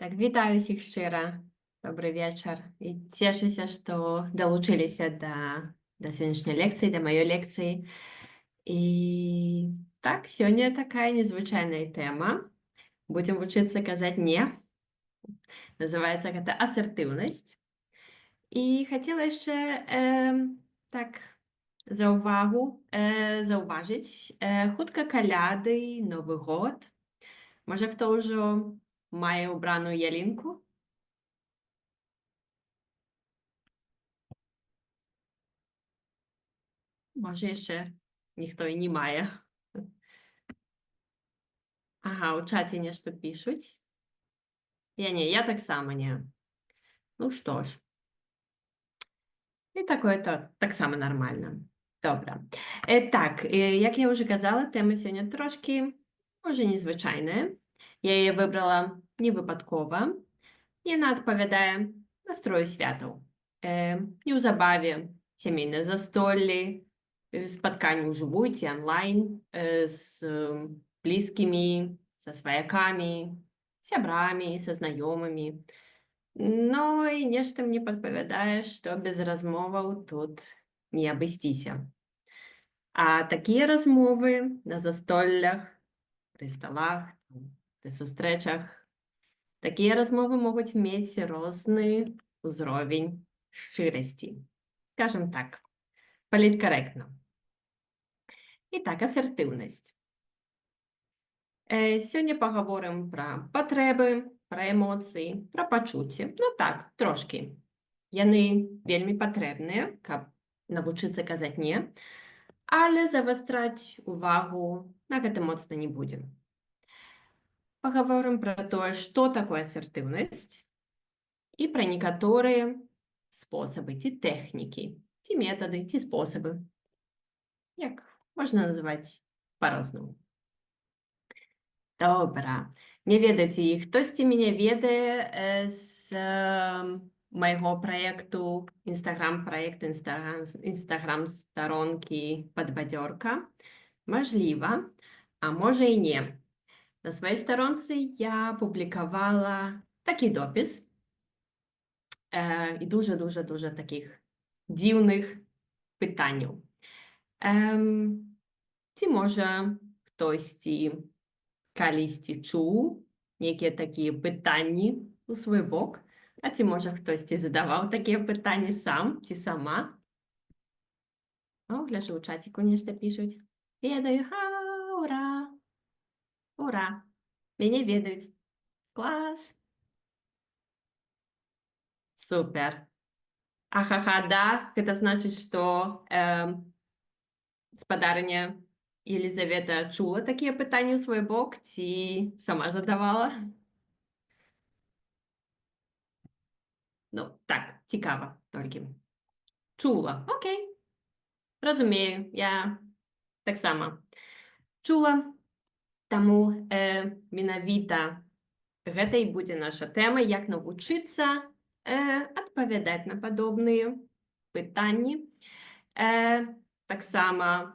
Так, вітаю всіх щиро. Добрый вечер. І цешуся, што далучыліся да сённяшняй лекцыі, да маёй лекцыі. І так, сёння такая незвычайная тэма. Будзем вучыцца казаць «не». Называецца гэта асертыўнасць. І хацела яшчэ так заўважыць, хутка каляды, Новы год. Можа, хто ўжо мае ўбраную ялінку? Можа, яшчэ ніхто і не мае. Ага, у чаце нешта пішуць. Я таксама не. Ну што ж, і такое таксама нармальна. Добра. Так, як я ўжо казала, тэма сёння трошкі, можа, незвычайная. Я яе выбрала невыпадкова. Яна адпавядае настрою святаў. Неўзабаве сямейныя застоллі, спатканні ўжыву ці онлайн з блізкімі, са сваякамі, сябрамі, са знаёмымі. Ну і нешта мне падпавядае, што без размоваў тут не абысціся. А такія размовы на застоллях, пры сталах, пры сустрэчах, такія размовы могуць мець розны ўзровень шчырасці. Скажам так, паліткарэктна. І так, асертыўнасць. Сёння пагаворым пра патрэбы, пра эмоцыі, пра пачуцці. Ну так, трошкі. Яны вельмі патрэбныя, каб навучыцца казаць «не», але завастраць увагу на гэта моцна не будзем. Пагаворым пра тое, што такое асертыўнасць і пра некаторыя спосабы ці тэхнікі, ці метады, ці спосабы. Як можна называць па-рознаму. Добра. Не ведаю, ці хтосьці мяне ведае з майго праекту, інстаграм-старонкі «Падбадзёрка». Мажліва, а можа і не. На сваёй старонцы я публікавала такі допіс і дуже такіх дзіўных пытанняў. Ці можа хтосьці калісьці чуў нейкія такія пытанні ў свой бок, а ці можа хтосьці задаваў такія пытанні сам ці сама? О, гляджу, у чаціку нешта пішуць. Ведаю, ура! Ура! Мяне ведаюць. Клас! Супер! Ахаха, да, гэта значыць, што спадарня Елізавета чула такія пытанні ў свой бок ці сама задавала? Ну, так, цікава толькі. Чула, окей. Разумею, я таксама чула. Таму менавіта гэта і будзе наша тэма, як навучыцца адпавядаць на падобныя пытанні. Таксама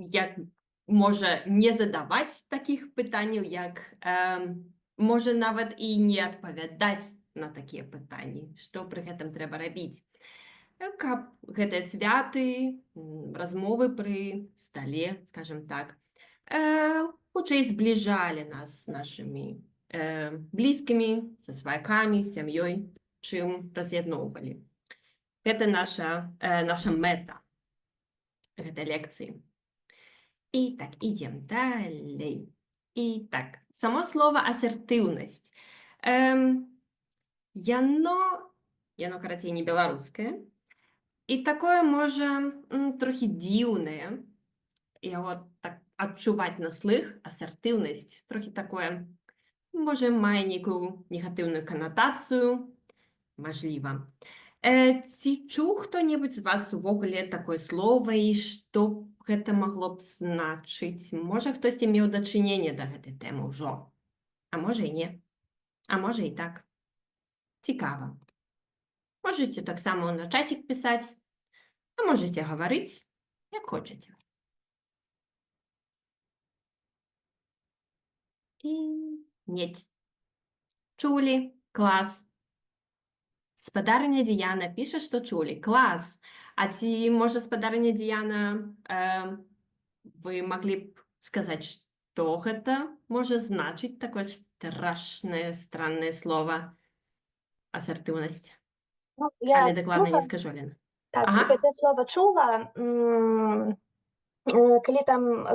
як можа не задаваць такіх пытанняў, як можа нават і не адпавядаць на такія пытанні, што пры гэтым трэба рабіць. Каб гэтыя святы, размовы пры стале, скажем так, хутчэй збліжалі нас з нашымі блізкімі, са сваякамі, з сям'ёй, чым раз'ядноўвалі. Гэта наша мэта гэтай лекцыі. І так, ідзем далей. І так, само слова асертыўнасць. Яно, карацей, не беларускае. І такое, можа, трохі дзіўнае. Яго так адчуваць на слых, асертыўнасць, трохі такое, можа, мае нейкую негатыўную канатацыю, мажліва. Ці чуў хто-небудзь з вас увогуле такое слова і што гэта магло б значыць? Можа, хтосьці меў дачыненне да гэтай тэмы ўжо? А можа і не. А можа і так. Цікава. Можаце таксама на чацік пісаць, а можаце гаварыць, як хочаце. І Нет. Чули? Клас. Спадарня Діяна піша, што чулі. Клас. А ці, можа, спадарня Діяна, вы маглі б сказаць, што гэта можа значыць такое страшнае, страннае слова асертыўнасць? Ну, я Але дакладна не чула, скажу, Лена. так, Ага. гэта слова чула, калі там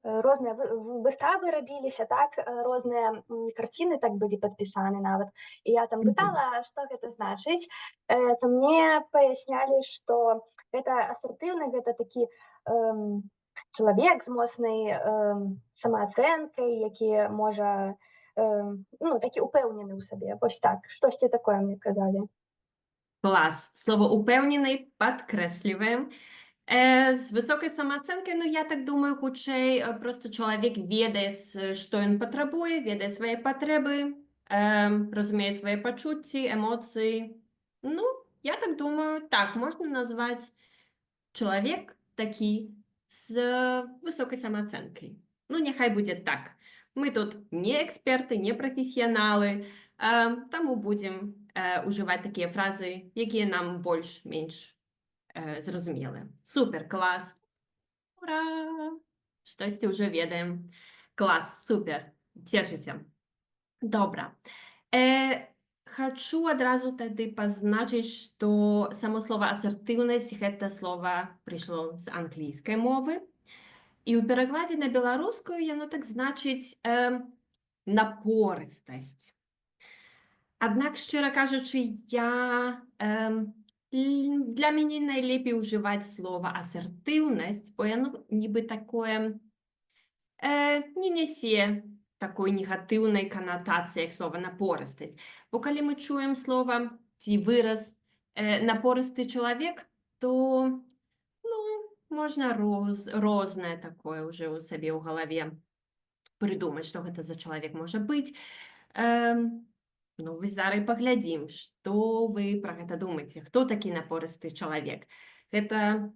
розныя выставы рабіліся, так, розныя карціны так былі падпісаны нават. І я там Мгм. пытала, што гэта значыць, то мне паяснялі, што гэта асертыўны, гэта такі чалавек з моцнай самаацэнкай, які можа, ну, такі упэўнены ў сабе. Вось так, штосьці такое мне казалі. Клас. Слово «упэўнены» падкрэсліваем. З высокай самаацэнкай, ну, я так думаю, хутчэй, проста чалавек ведае, што ён патрабуе, ведае свае патрэбы, разумее свае пачуцці, эмоцыі. Ну, я так думаю, так, можна назваць чалавек такі з высокай самаацэнкай. Ну, няхай будзе так. Мы тут не эксперты, не прафесіяналы, таму будзем ужываць такія фразы, якія нам больш-менш зразумелыя. Супер, клас! Ура! Штосьці ўжо ведаем. Клас, супер, цешуся. Добра. Хачу адразу тады пазначыць, што само слова асертыўнасць гэта слова прыйшло з англійскай мовы. І ў перакладзе на беларускую яно так значыць напорыстасць. Аднак, шчыра кажучы, для мяне найлепей ужываць слова асертыўнасць, бо яно нібы такое не нясе такой негатыўнай канатацыі, як слова напорыстасць. Бо калі мы чуем слова ці выраз напорысты чалавек, то ну, можна рознае такое ўжо ў сабе ў галаве прыдумаць, што гэта за чалавек можа быць. Ну, вось зараз і паглядзім, што вы пра гэта думаеце. Хто такі напорысты чалавек? Гэта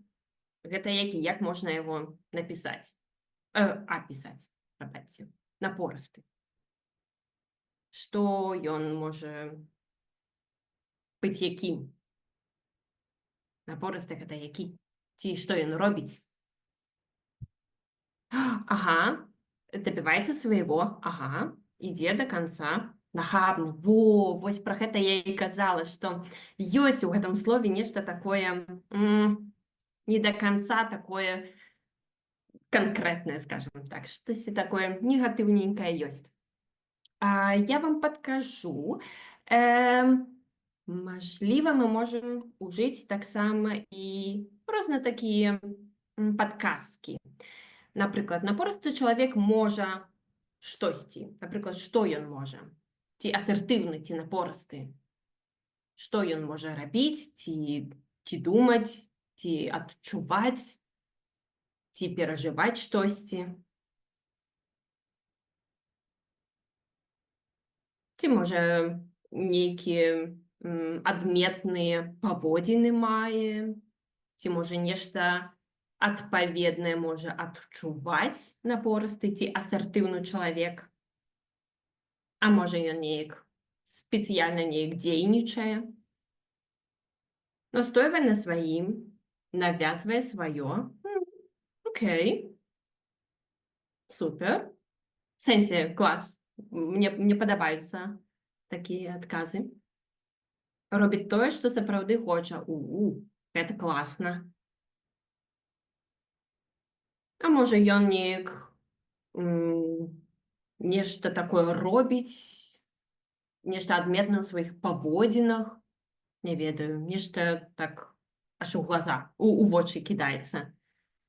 які? Як можна яго напісаць? Апісаць, прабачце. Напорысты. Што ён можа быць якім? Напорысты гэта які? Ці што ён робіць? Ага, добиваецца свайго, ага, ідзе да канца. Нахабны. Вось пра гэта я і казала, што ёсць у гэтым слове нешта такое не да канца такое канкрэтнае, скажем так, штосьці такое негатыўненькае ёсць. Я вам падкажу. Мажліва, мы можам ужыць таксама і розна такія падказкі. Напрыклад, напорысты чалавек можа штосьці. Напрыклад, што ён можа? Ці асертыўны, ці напорысты? Што ён можа рабіць, ці думаць, ці адчуваць, ці перажываць штосьці? Ці, можа, нейкія адметныя паводзіны мае? Ці, можа, нешта адпаведнае можа адчуваць напорысты ці асертыўны чалавек? А можа, ён неяк спецыяльна неяк дзейнічае? Настойвае на сваім, навязвае сваё? Окей. Супер. В сэнсе, клас. Мне падабаюцца такія адказы. Робіць тое, што сапраўды хоча. Гэта класна. А можа, ён неяк нешта такое робіць, нешта адметнае ў сваіх паводзінах, не ведаю, нешта так аж у глаза, у вочы кідаецца.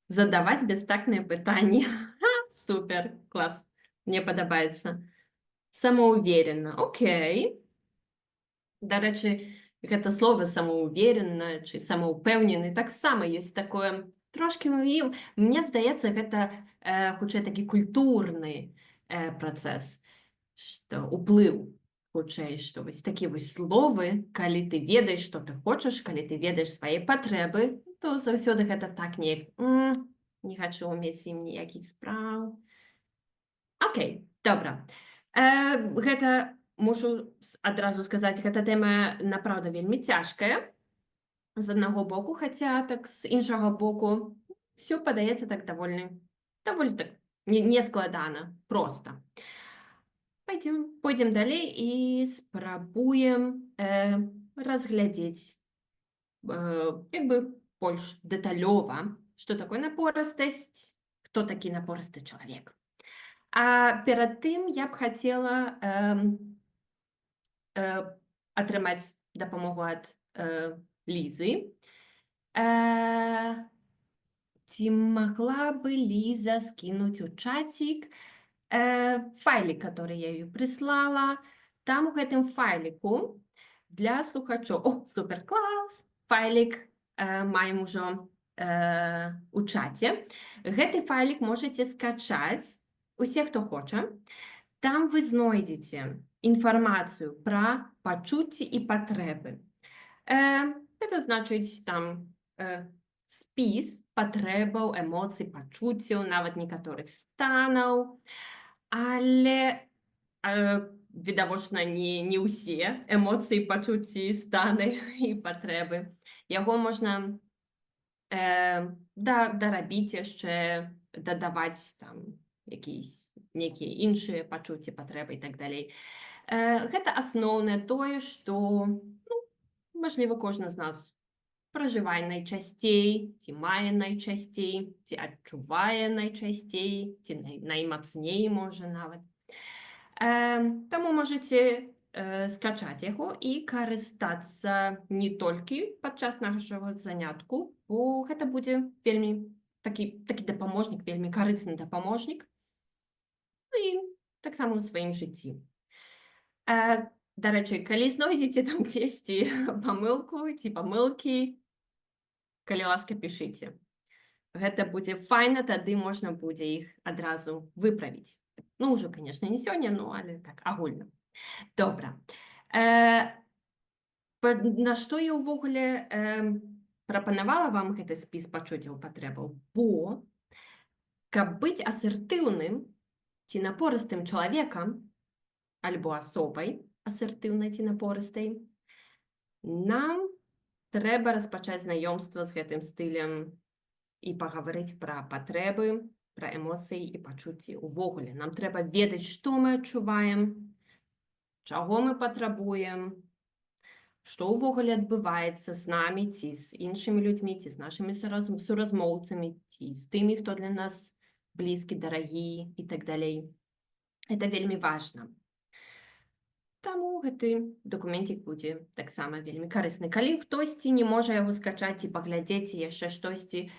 Задаваць бястактныя пытанні. Супер, клас. Мне падабаецца. Самаўверена. Окей. Дарэчы, гэта слова самаўверена ці самаўпэўнены таксама ёсць такое трошкі ў ім. Мне здаецца, гэта хутчэй такі культурны працэс, што ўплыў хутчэй, што вось такія вось словы, калі ты ведаеш, што ты хочаш, калі ты ведаеш свае патрэбы, то заўсёды гэта так неяк не хачу мець з ім ніякіх спраў. Окей. Добра. Гэта мушу адразу сказаць, гэта тэма напраўда вельмі цяжкая з аднаго боку, хаця так з іншага боку ўсё падаецца так даволі так не складана, проста. Пойдзем далей і спрабуем, разглядзець, як бы больш дэталёва, што такое напорыстасць, хто такі напорысты чалавек. А перад тым я б хацела, атрымаць дапамогу ад, Лізы. Ці могла бы Лиза скинуть в чатик файлик, который я ее прислала. Там у гэтым файлику для слухачоў. О, супер, клас! Файлик маем ужо у чаце. Гэты файлик можете скачаць усе, хто хоча. Там вы знойдзеце інфармацыю пра пачуцці і патрэбы. Гэта значыць там спіс патрэбаў, эмоцый, пачуццяў, нават некаторых станаў, але відавочна не ўсе эмоцыі, пачуцці, станы і патрэбы. Яго можна дарабіць яшчэ, дадаваць там нейкія іншыя пачуцці, патрэбы і так далей. Гэта асноўнае тое, што, мажліва, кожны з нас пражывае найчасцей, ці мае найчасцей, ці адчувае найчасцей, ці наймацней, можа, нават. Таму можаце скачаць яго і карыстацца не толькі падчас нашага занятку, бо гэта будзе вельмі такі дапаможнік, вельмі карысны дапаможнік, і таксама ў сваім жыцці. Дарэчы, калі знойдзеце там дзесьці памылку ці памылкі, калі ласка, пішыце. Гэта будзе файна, тады можна будзе іх адразу выправіць. Ужо, канешне, не сёння, але так, агульна. Добра. На што я ўвогуле прапанавала вам гэты спіс пачуццяў, патрэбаў? Бо, каб быць асертыўным ці напорыстым чалавекам, альбо асобай асертыўнай ці напорыстай, нам трэба распачаць знаёмства з гэтым стылем і пагаварыць пра патрэбы, пра эмоцыі і пачуцці ўвогуле. Нам трэба ведаць, што мы адчуваем, чаго мы патрабуем, што ўвогуле адбываецца з намі, ці з іншымі людзьмі, ці з нашымі суразмоўцамі, ці з тымі, хто для нас блізкі, дарагі і так далей. Гэта вельмі важна. Таму гэты дакументик будзе таксама вельмі карысны. Калі хтосьці не можа яго скачаць ці паглядзець, ці яшчэ штосьці,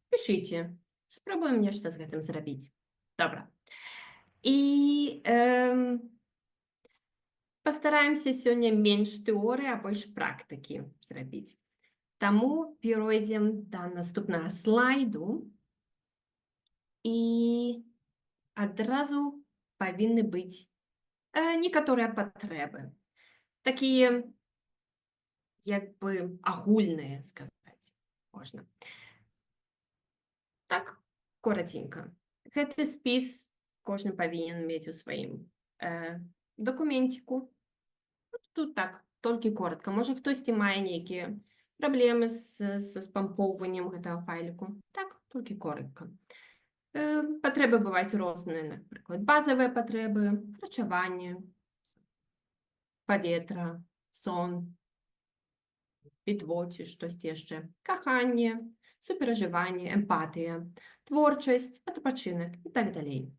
пішыце. Спрабуем нешта з гэтым зрабіць. Добра. І пастараемся сёння менш тэорыі, а больш практыкі зрабіць. Таму перайдзем да наступнага слайду. І адразу павінны быць некаторыя патрэбы. Такія, як бы, агульныя, сказаць можна. Так, коротенько. Гэты спіс кожны павінен мець у сваім дакументику. Тут так, толькі коротко. Можа, хтосьці мае нейкія праблемы са спампоўваннем гэтага файліку. Так, толькі коротко. Патрэбы бываюць розныя, напрыклад, базавыя патрэбы, харчаванне, паветра, сон, пітво ці штосьці яшчэ, каханне, суперажыванне, эмпатыя, творчасць, адпачынак і так далей.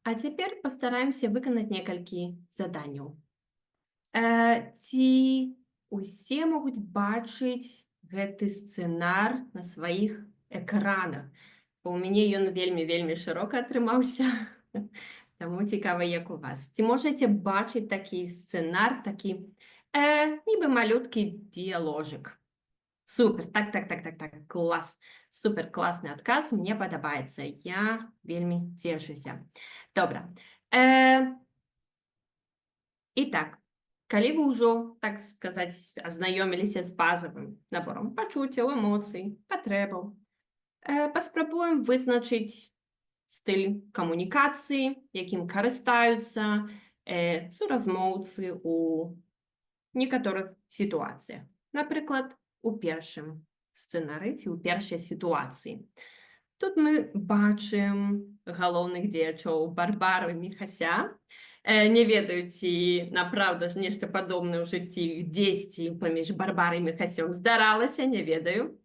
А цяпер пастараемся выканаць некалькі заданняў. Ці усе могуць бачыць гэты сцэнар на сваіх экранах? У мяне ён вельмі шырока атрымаўся, таму цікава, як у вас. Ці можаце бачыць такі сцэнар, такі нібы малюткі дыяложык? Супер, так, клас. Супер, класны адказ, мне падабаецца. Я вельмі цешуся. Добра. І так, калі вы ўжо, так сказаць, азнаёміліся з базавым наборам пачуццяў, эмоцый, патрэбаў, паспрабуем вызначыць стиль камунікацыі, якім карыстаюцца суразмоўцы ў некаторых сітуацыях. Напрыклад, у першым сцэнарыі ці ў першай сітуацыі. Тут мы бачым галоўных дзеячоў Барбару і Міхася. Не ведаю, ці напраўда ж нешта падобнае ў жыцці дзесьці паміж Барбарай і Міхасём здаралася, не ведаю.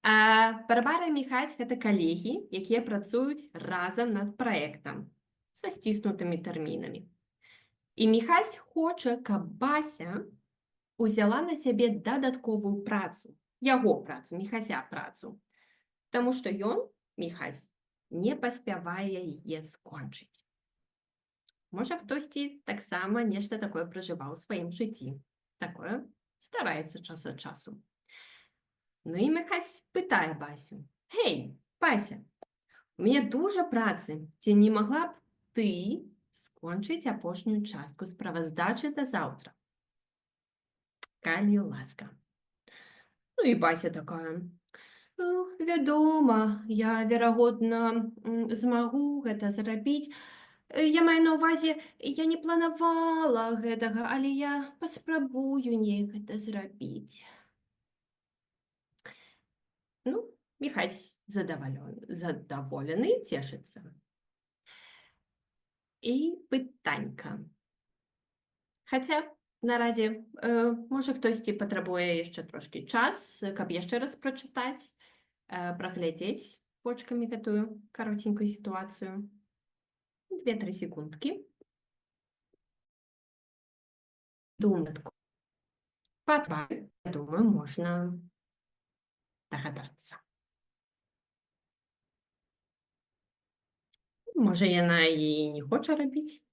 Барбара і Міхась – гэта калегі, якія працуюць разам над праектам са сціснутымі тэрмінамі. І Міхась хоча, каб Бася узяла на сябе дадатковую працу, яго працу, Міхася працу, таму што ён, Міхась, не паспявае яе скончыць. Можа, хтосьці таксама нешта такое пражываў у сваім жыцці. Такое здараецца час ад часу. Ну і Міхась пытае Басю: «Гей, Бася, у мяне дужа працы, ці не магла б ты скончыць апошнюю частку справаздачы да заўтра? Калі ласка». Ну і Бася такая: «Вядома, я, верагодна, змагу гэта зрабіць. Я маю на ўвазе, я не планавала гэтага, але я паспрабую неяк гэта зрабіць». Ну, Міхась задаволены, цешыцца. І пытанька. Хаця наразі, можа, хтосьці патрабуе яшчэ трошкі час, каб яшчэ раз прачытаць, праглядзець вочкамі гэтую кароценькую сітуацыю. 2-3 секундкі. Думку. Па-два, я думаю, можна дагадацца. Можа, яна і не хоча рабіць?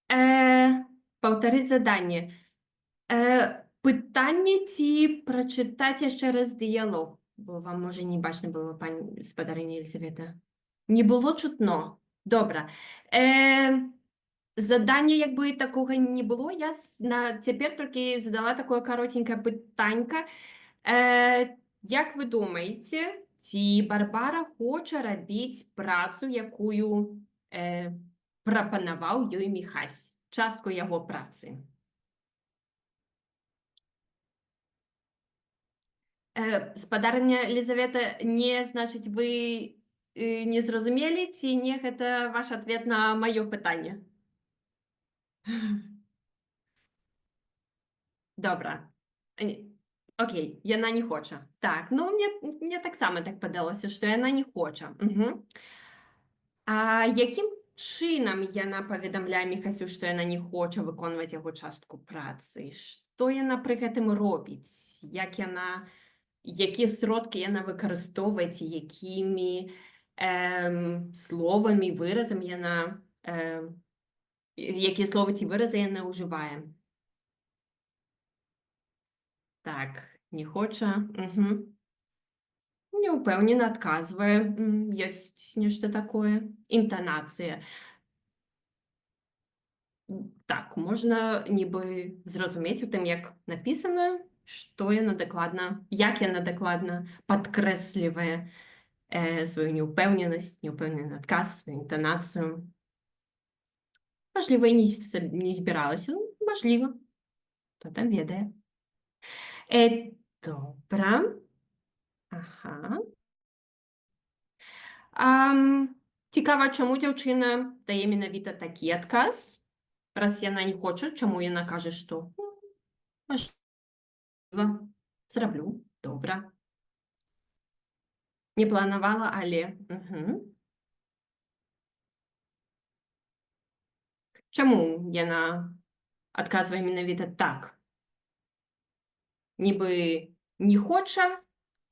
Паўтарыць заданне. Пытанне ці прачытаць яшчэ раз дыялог? Бо вам, можа, не бачна было, пані спадарыня Елізавета. Не было чутно? Добра. Задання як бы такога не было. Я цяпер толькі задала такое каротенькае пытанька. Як вы думаеце, ці Барбара хоча рабіць працу, якую прапанаваў ёй Міхась, частку яго працы? Спадарня Елізавета, не, значыць, вы не зразумелі, ці не, гэта ваш адвет на маё пытанне? Добра. Окей, яна не хоча. Так, ну, мне таксама так падалося, што яна не хоча. А якім чынам яна паведамляе Міхасю, што яна не хоча выконваць яго частку працы? Што яна пры гэтым робіць? Якія сродкі яна выкарыстоўвае, ці якімі словамі, выразамі яна, якія словы ці выразы яна ўжывае? Так, не хоча. Неўпэўнена адказвае. Ёсць нешта такое. Інтанацыя. Так, можна нібы зразумець у тым, як напісана, што яна дакладна, як яна дакладна падкрэслівае сваю неўпэўненасць, неўпэўнены адказ, сваю інтанацыю. Мажліва, і не збіралася. Ну, мажліва. Хто там ведае. Добра. Ага. Цікава, чаму дзяўчына дае менавіта такі адказ? Раз яна не хоча, чаму яна кажа, што мажліва, зраблю, добра. Не планавала, але. Чаму яна адказвае менавіта так? Нібы не хоча,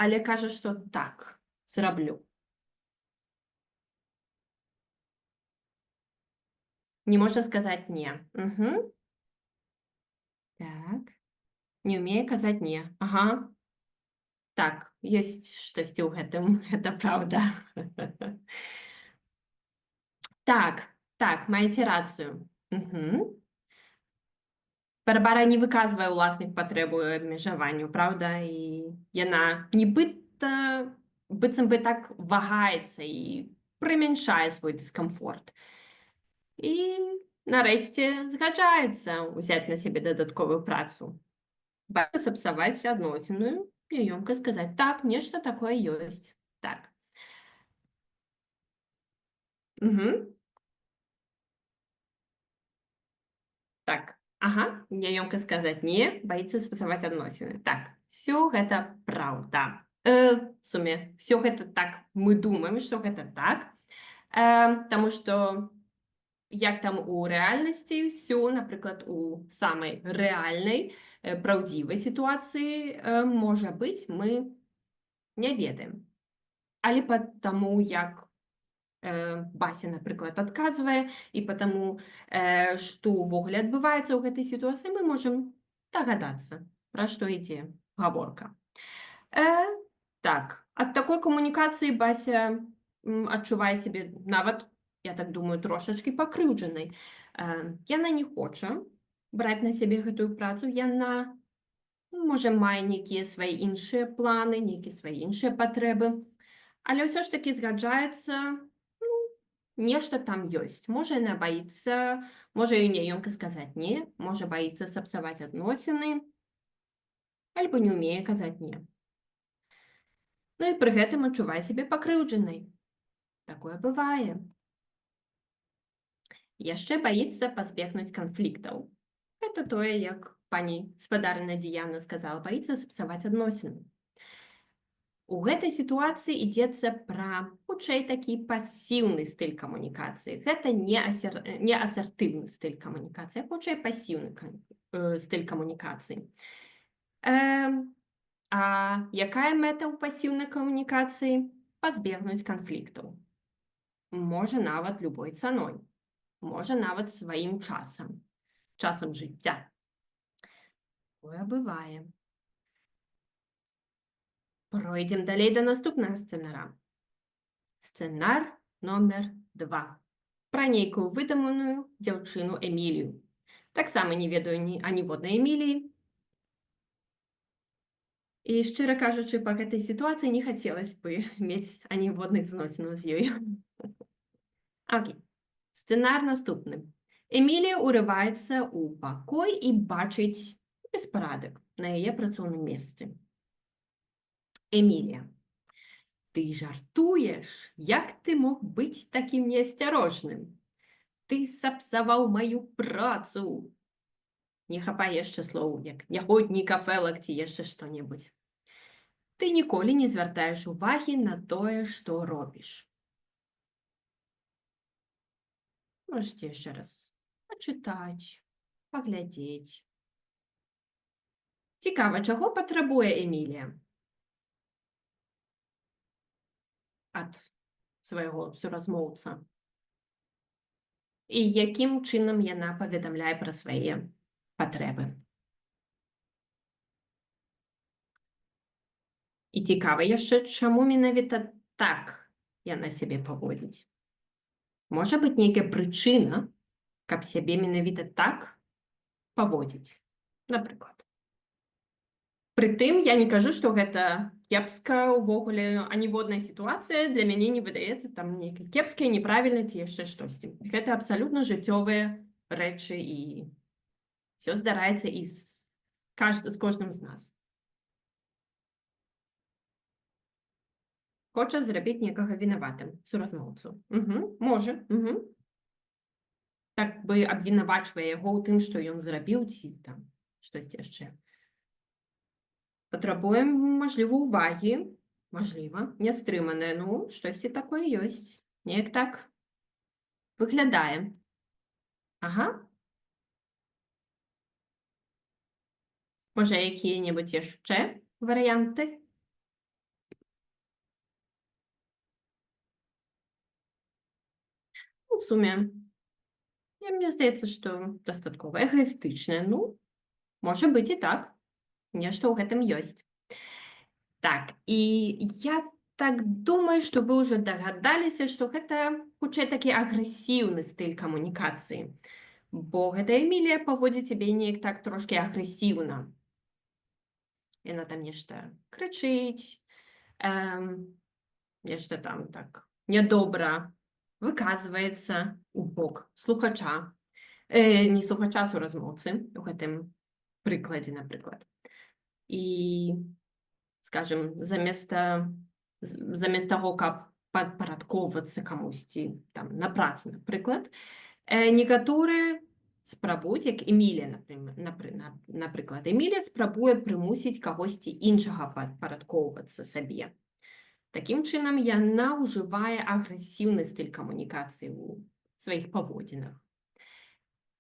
але кажа, што так, зраблю. Не можа сказаць не. Так. Не ўмее казаць не. Ага. Так, ёсць штосьці ў гэтым, гэта праўда. Так, маеце рацыю. Барбара не выказвае ўласных патрэб у абмежаванню, праўда? І яна нібыта быццам бы так вагаецца і прымяншае свой дыскамфорт. І нарэшце згаджаецца ўзяць на сябе дадатковую працу. Варта сапсаваць адносіну і ёмка сказаць: "Так, нешта такое ёсць". Так. Мгм. Так. Ага, няёмка сказаць не, баіцца сапсаваць адносіны. Так, всё гэта праўда. В суме, всё гэта так, мы думаем, што гэта так, таму што як там у рэальнасці ўсё, напрыклад, у самай рэальнай, праўдзівай сітуацыі, можа быць, мы не ведаем. Але па таму, як Бася, напрыклад, адказвае, і па таму, што ўвогуле адбываецца ў гэтай сітуацыі, мы можам дагадацца, пра што ідзе гаворка. Э, так, ад такой камунікацыі Бася, адчувае сябе нават, я так думаю, трошачкі пакрыўджанай. Яна не хоча браць на сябе гэтую працу, яна, можа, мае нейкія свае іншыя планы, нейкія свае іншыя патрэбы, але ўсё ж такі згаджаецца, нешта там ёсць. Можа, яна баіцца, можа, ёй няёмка сказаць не, можа, баіцца сапсаваць адносіны, альбо не ўмее казаць не. Ну і пры гэтым адчувае сябе пакрыўджанай. Такое бывае. Яшчэ баіцца пазбегнуць канфліктаў. Гэта тое, як пані спадарня Діяна сказала, баіцца сапсаваць адносіны. У гэтай сітуацыі ідзецца пра, хутчэй, такі пасіўны стыль камунікацыі. Гэта не асертыўны стыль камунікацыі, а хутчэй пасіўны стыль камунікацыі. А якая мэта ў пасіўнай камунікацыі? Пазбегнуць канфліктаў. Можа, нават любой цаной. Можа, нават сваім часам. Часам жыцця. Такое бывае. Пройдзем далей да наступнага сцэнара. Сцэнар номер 2. Пра нейкую выдуманую дзяўчыну Эмілію. Таксама не ведаю аніводнай Эміліі. І, шчыра кажучы, па гэтай сітуацыі не хацелася бы мець аніводных зносінаў з ёй. Окей. Сцэнар наступны. Эмілія ўрываецца ў пакой і бачыць беспарадак на яе працоўным месцы. Эмілія: "Ты жартуеш? Як ты мог быць такім неасцярожным? Ты сапсаваў маю працу". Не хапае яшчэ слоў, як нягоднік, афэлак ці яшчэ што-небудзь. Ты ніколі не звяртаеш увагі на тое, што робіш. Можаце яшчэ раз пачытаць, паглядзець. Цікава, чаго патрабуе Эмілія ад свайго суразмоўца? І якім чынам яна паведамляе пра свае патрэбы? І цікава яшчэ, чаму менавіта так яна сябе паводзіць. Можа быць нейкая прычына, каб сябе менавіта так паводзіць, напрыклад. Прытым я не кажу, што гэта кепска ўвогуле, аніводная сітуацыя для мяне не выдаецца там нейкай кепскай, няправільнай ці яшчэ штосьці. Гэта абсалютна жыццёвыя рэчы і ўсё здараецца і з кожным з нас. Хоча зрабіць некага вінаватым, суразмоўцу. Можа. Так бы абвінавачвае яго ў тым, што ён зрабіў, ці там штосьці яшчэ. Патрабуем, мажліва, увагі, мажліва, нястрыманае, штосьці такое ёсць. Неяк так выглядае. Ага. Можа, якія-небудзь яшчэ варыянты? У суме, мне здаецца, што дастаткова эгаістычнае. Можа быць і так. Нешта ў гэтым ёсць. Так, і я так думаю, што вы ўжо дагадаліся, што гэта хутчэй такі агрэсіўны стыль камунікацыі. Бо гэта Эмілія паводзіць сябе неяк так трошкі агрэсіўна. Яна там нешта крычыць, нешта там так нядобра выказваецца ў бок слухача, не слухача, а суразмоўцы у гэтым прыкладзе, напрыклад. І, скажем, замест таго, каб падпарадкоўвацца камусьці там на працы, напрыклад, некаторыя спрабуюць, як Эмілія, напрыклад. Эмілія спрабуе прымусіць кагосьці іншага падпарадкоўвацца сабе. Такім чынам, яна ўжывае агрэсіўны стыль камунікацыі ў сваіх паводзінах.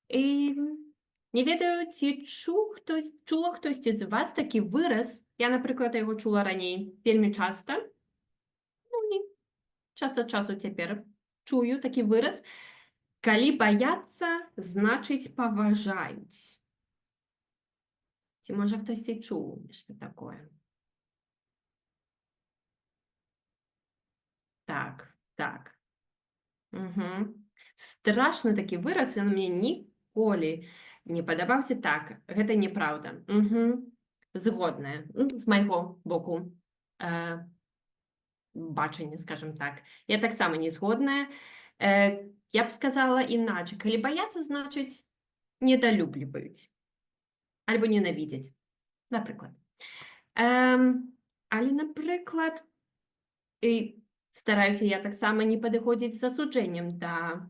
І не ведаю, ці чула хтосьці з вас такі выраз. Я, напрыклад, яго чула раней вельмі часта. Ну, і час ад часу цяпер чую такі выраз. Калі баяцца, значыць паважаюць. Ці, можа, хтосьці чуў нешта такое? Так, так. Страшны такі выраз, ён мне ніколі не падабаўся. Так, гэта неправда. Згодная. З майго боку бачання, скажем так. Я таксама не згодная. Я б сказала іначай. Калі баяцца, значыць недалюбліваюць. Альбо ненавідзяць, напрыклад. Але, напрыклад, і стараюся я таксама не падыходзіць з засуджэннем да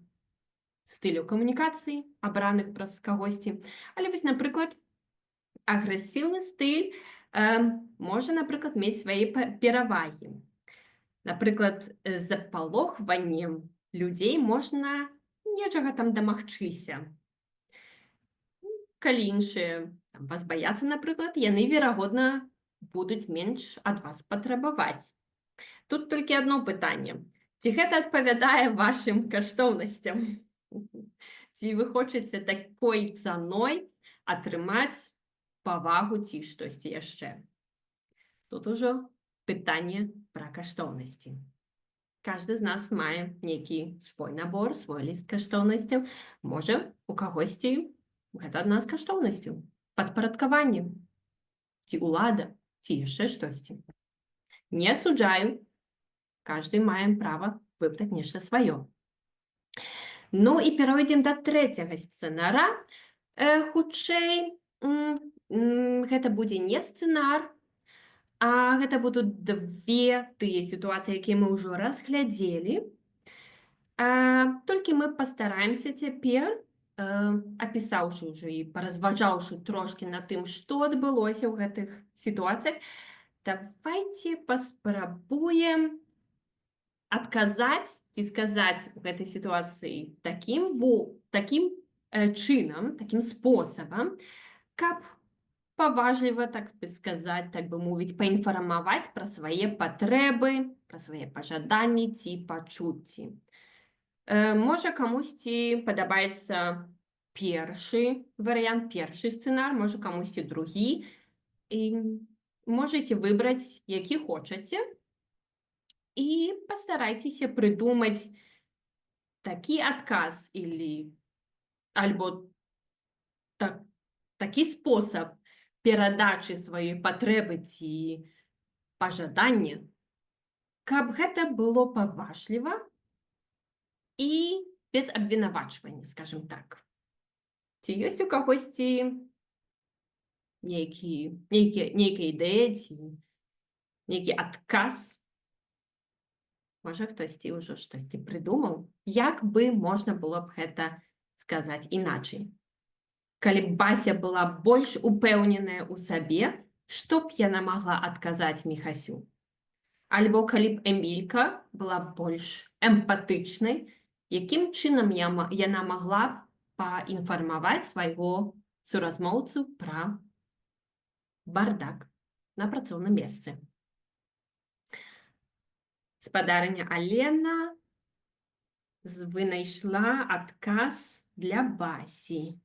стыляў камунікацыі, абраных праз кагосьці. Але вось, напрыклад, агрэсіўны стыль можа, напрыклад, мець свае перавагі. Напрыклад, з запалохваннем людзей можна нечага там дамагчыся. Калі іншыя вас баяцца, напрыклад, яны, верагодна, будуць менш ад вас патрабаваць. Тут толькі адно пытанне. Ці гэта адпавядае вашым каштоўнасцям? Ці вы хочаце такой цаной атрымаць павагу ці штосьці яшчэ? Тут ужо пытанне пра каштоўнасці. Кожны з нас мае нейкі свой набор, свой ліст каштоўнасцяў. Можа, у кагосьці гэта адна з каштоўнасцяў. Падпарадкаванне, ці ўлада, ці яшчэ штосьці. Не асуджаю. Кожны мае права выбраць нешта сваё. Ну і перайдзем да трэцяга сцэнара. Хутчэй, гэта будзе не сцэнар, а гэта будуць две тыя сітуацыі, якія мы ўжо разглядзелі. Толькі мы пастараемся цяпер, апісаўшы ўжо і паразважаўшы трошкі над тым, што адбылося ў гэтых сітуацыях, давайце паспрабуем адказаць ці сказаць у гэтай сітуацыі такім чынам, такім спосабам, каб паважліва, так бы сказаць, так бы мовіць, паінфармаваць пра свае патрэбы, пра свае пажаданні ці пачуцці. Можа, камусьці падабаецца першы варыянт, першы сцэнар, можа, камусьці другі. І можаце выбраць, які хочаце, і пастарайцеся прыдумаць такі адказ альбо такі спосаб перадачы сваёй патрэбы ці пажадання, каб гэта было паважліва і без абвінавачвання, скажем так. Ці ёсць у кагосьці нейкая ідэя ці нейкі адказ? Можа, хтосьці ўжо штосьці прыдумаў? Як бы можна было б гэта сказаць іначай? Калі б Бася была больш упэўненая ў сабе, што б яна магла адказаць Міхасю? Альбо калі б Эмілька была больш эмпатычнай, якім чынам яна могла б паінфармаваць свайго суразмоўцу пра бардак на працоўным месцы? Спадарыня Алена вынайшла адказ для Басі.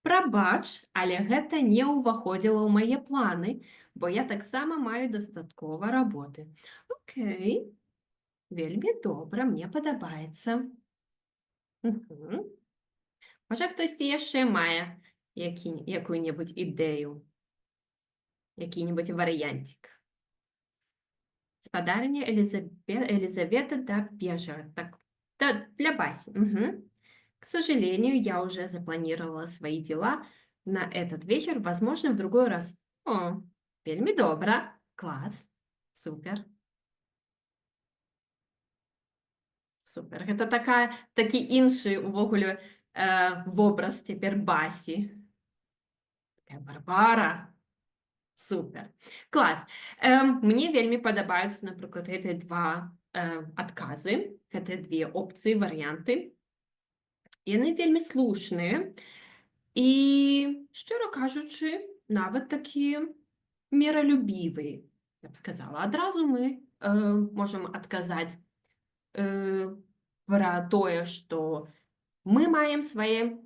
Прабач, але гэта не ўваходзіла ў мае планы, бо я таксама маю дастаткова работы. Окей, вельмі добра, мне падабаецца. Можа, хтосьці яшчэ мае якую-небудзь ідэю, які-небудзь варыянцік. Спадарня Елизавета да Бежера. Так, да, для Баси. Мгм. К сожалению, я уже запланировала свои дела на этот вечер, возможно, в другой раз. О, вельми добра. Клас. Супер. Супер. Гэта такі іншы ўвогуле вобраз цяпер Басі. Такая Барбара. Супер. Клас. Мне вельмі падабаюцца, напрыклад, гэтыя два адказы, гэтыя две опцыі, варыянты. Яны вельмі слушныя і, шчыра кажучы, нават такія міралюбівыя, я б сказала. Адразу мы можам адказаць пра тое, што мы маем свае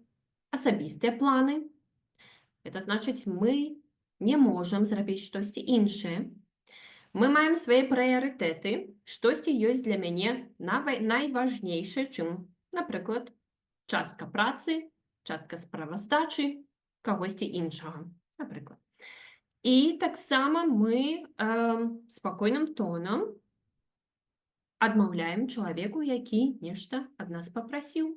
асабістыя планы. Это значыць, мы не можам зрабіць штосьці іншае. Мы маем свае прыярытэты, штосьці ёсць для мяне найважнейшае, чым, напрыклад, частка працы, частка справаздачы, кагосьці іншага, напрыклад. І таксама мы спакойным тонам адмаўляем чалавеку, які нешта ад нас папрасіў.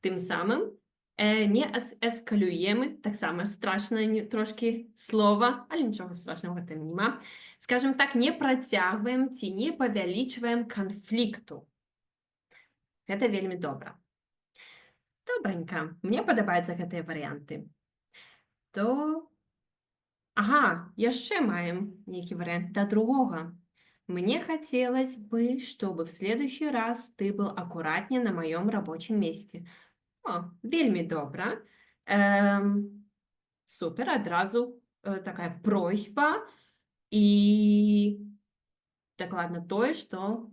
Тым самым не эскалюем, таксама страшнае трошкі слова, але нічога страшнага ў гэтым няма. Скажам так, не працягваем ці не павялічваем канфлікту. Гэта вельмі добра. Добранька, мне падабаюцца гэтыя варыянты. То ага, яшчэ маем нейкі варыянт да другога. Мне хотелось бы, чтобы в следующий раз ты был аккуратнее на моем рабочем месте. О, вельмі добра. Супер, адразу такая просьба і дакладна тое, што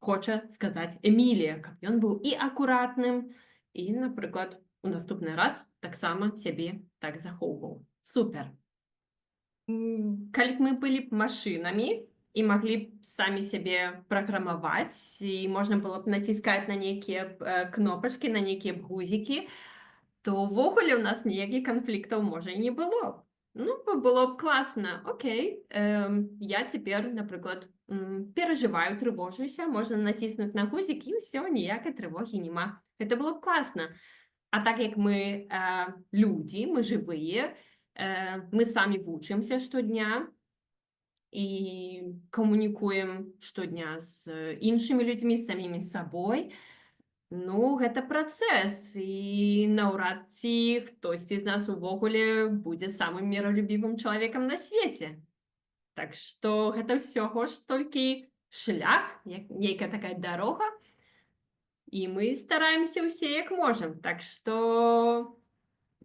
хоча сказаць Эмілія, каб ён быў і акуратным, і, напрыклад, у наступны раз таксама сябе так захоўваў. Супер. Калі б мы былі б машынамі і маглі б самі сябе праграмаваць, і можна было б націскаць на нейкія кнопачкі, на нейкія б гузікі, то ўвогуле ў нас ніякіх канфліктаў можа і не было. Ну, было б класна. Окей, я цяпер, напрыклад, перажываю, трывожуся, можна націснуць на гузік, і ўсё, ніякай трывогі няма. Гэта было б класна. А так як мы людзі, мы жывыя, мы самі вучымся штодня і камунікуем штодня з іншымі людзьмі, з самімі сабой, ну, гэта працэс, і наўрад ці хтосьці з нас увогуле будзе самым міралюбівым чалавекам на свеце. Так што гэта ўсяго ж толькі шлях, нейкая такая дарога, і мы стараемся ўсе як можам. Так што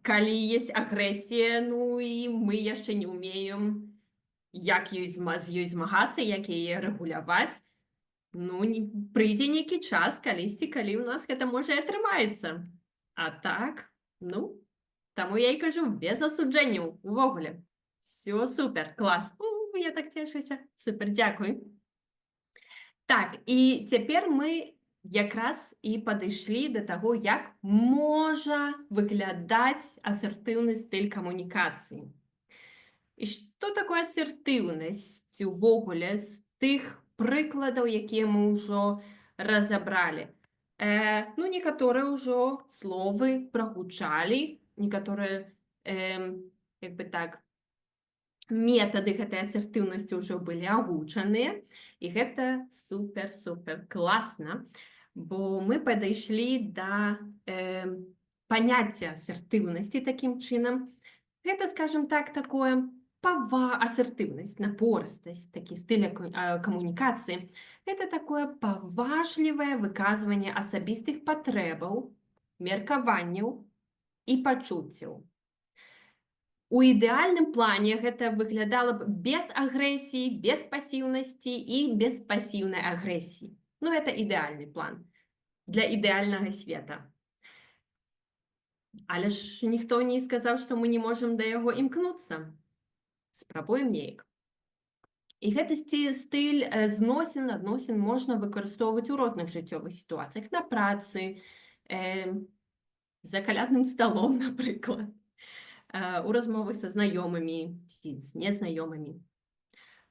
калі ёсць агрэсія, ну і мы яшчэ не ўмеем, як з ёй змагацца, як яе рэгуляваць, ну, прыйдзе нейкі час, калісьці, калі ў нас гэта можа і атрымаецца. А так, ну, таму я і кажу, без асуджэнняў, увогуле. Всё, супер, клас. Я так цешуся. Супер, дзякуй. Так, і цяпер мы якраз і падышлі да таго, як можа выглядаць асертыўны стыль камунікацыі. І што такое асертыўнасць увогуле з тых прыкладаў, якія мы ўжо разабралі? Ну, некаторыя ўжо словы прагучалі, некаторыя, як бы так, метады гэтай асертыўнасці ўжо былі агучаныя, і гэта супер-супер класна, бо мы падышлі да паняцця асертыўнасці такім чынам. Гэта, скажем так, такое асертыўнасць, напорыстасць, такі стыль камунікацыі. Гэта такое паважлівае выказванне асабістых патрэбаў, меркаванняў і пачуццяў. У ідэальным плане гэта выглядала б без агрэсіі, без пасіўнасці і без пасіўнай агрэсіі. Ну, гэта ідэальны план для ідэальнага света. Але ж ніхто не сказаў, што мы не можам да яго імкнуцца. Спрабуем неяк. І гэты стыль зносін, адносін можна выкарыстоўваць у розных жыццёвых сітуацыях. На працы, за калядным сталом, напрыклад, у размовах са знаёмымі ці з незнаёмымі.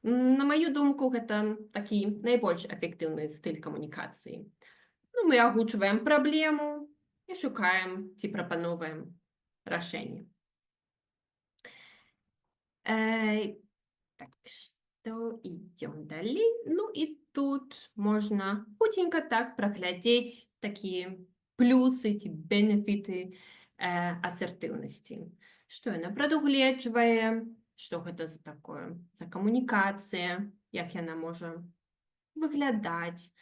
На маю думку, гэта такі найбольш эфектыўны стыль камунікацыі. Ну, мы агучваем праблему і шукаем ці прапаноўваем рашэнне. Э, так, што ідём далей. Ну і тут можна хуценька так праглядзець такія плюсы ці бенефіты асертыўнасці. Што яна прадугледжвае, што гэта за такое, за камунікацыя, як яна можа выглядаць.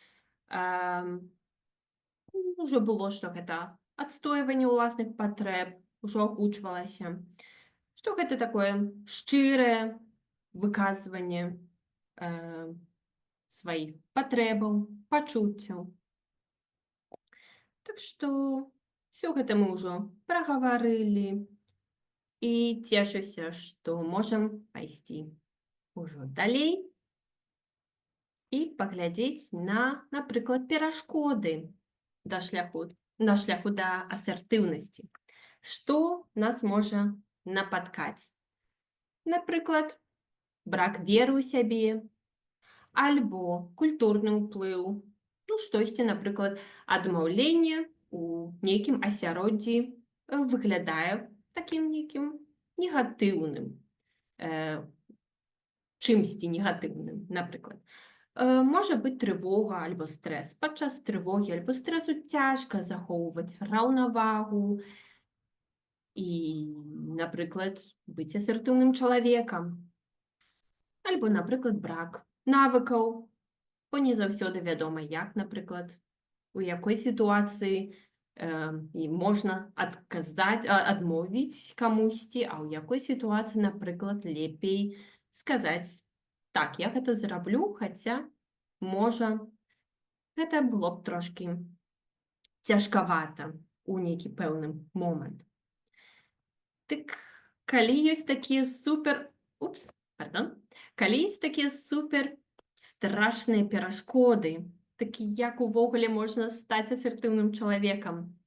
Ужо было, што гэта адстойванне ўласных патрэб, ужо агучвалася. Што гэта такое шчырае выказванне сваіх патрэбаў, пачуццяў. Так што ўсё гэта мы ўжо прагаварылі і цешуся, што можам пайсці ўжо далей і паглядзець на, напрыклад, перашкоды на шляху да асертыўнасці. Што нас можа напаткаць? Напрыклад, брак веры ў сябе альбо культурны ўплыў, ну, штосьці, напрыклад, адмаўленне ў нейкім асяроддзі выглядае такім нейкім негатыўным, чымсьці негатыўным, напрыклад. Можа быць трывога альбо стрэс. Падчас трывогі альбо стрэсу цяжка захоўваць раўнавагу і, напрыклад, быць асертыўным чалавекам. Альбо, напрыклад, брак навыкаў, бо не заўсёды вядома, як, напрыклад, у якой сітуацыі і можна адмовіць камусьці, а ў якой сітуацыі, напрыклад, лепей сказаць: так, я гэта зраблю, хаця, можа, гэта было б трошкі цяжкавата ў нейкі пэўны момант. Дык калі ёсць такія калі ёсць такія супер страшныя перашкоды, дык як увогуле можна стаць асертыўным чалавекам?